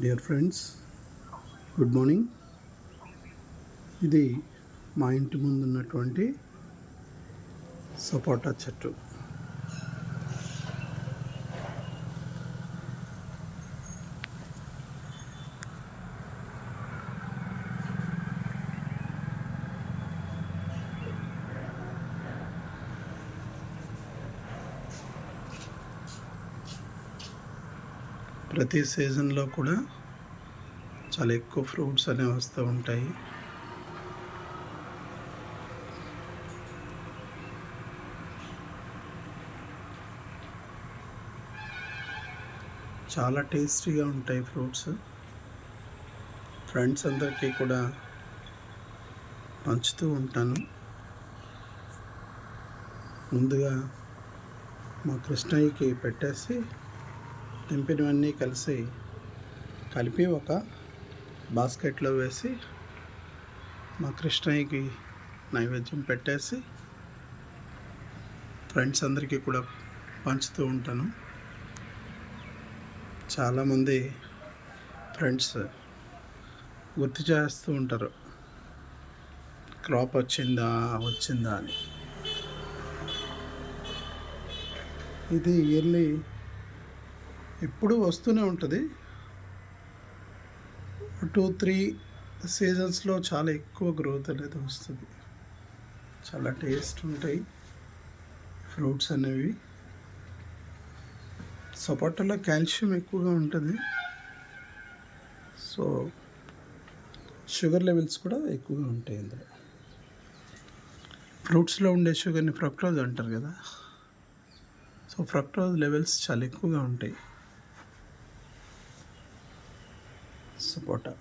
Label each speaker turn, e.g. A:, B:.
A: Dear friends, good morning. ఇది మా ఇంటి ముందు ఉన్నటువంటి సపోటా చెట్టు. ప్రతి సీజన్లో కూడా చాలా ఎక్కువ ఫ్రూట్స్ అనేవి వస్తూ ఉంటాయి. చాలా టేస్టీగా ఉంటాయి ఫ్రూట్స్. ఫ్రెండ్స్ అందరికీ కూడా పంచుతూ ఉంటాను. ముందుగా మా కృష్ణయ్యకి పెట్టేసి తెంపినవన్నీ కలిపి ఒక బాస్కెట్లో వేసి మా కృష్ణయ్యకి నైవేద్యం పెట్టేసి ఫ్రెండ్స్ అందరికీ కూడా పంచుతూ ఉంటాను. చాలామంది ఫ్రెండ్స్ గుర్తు చేస్తూ ఉంటారు, క్రాప్ వచ్చిందా అని. ఇది ఇయర్లీ ఎప్పుడు వస్తూనే ఉంటుంది. 2-3 సీజన్స్లో చాలా ఎక్కువ గ్రోత్ అనేది వస్తుంది. చాలా టేస్ట్ ఉంటాయి ఫ్రూట్స్ అనేవి. సపోటాలో కాల్షియం ఎక్కువగా ఉంటుంది, సో షుగర్ లెవెల్స్ కూడా ఎక్కువగా ఉంటాయి ఇందులో. ఫ్రూట్స్లో ఉండే షుగర్ని ఫ్రక్టోజ్ అంటారు కదా, సో ఫ్రక్టోజ్ లెవెల్స్ చాలా ఎక్కువగా ఉంటాయి సపోటా.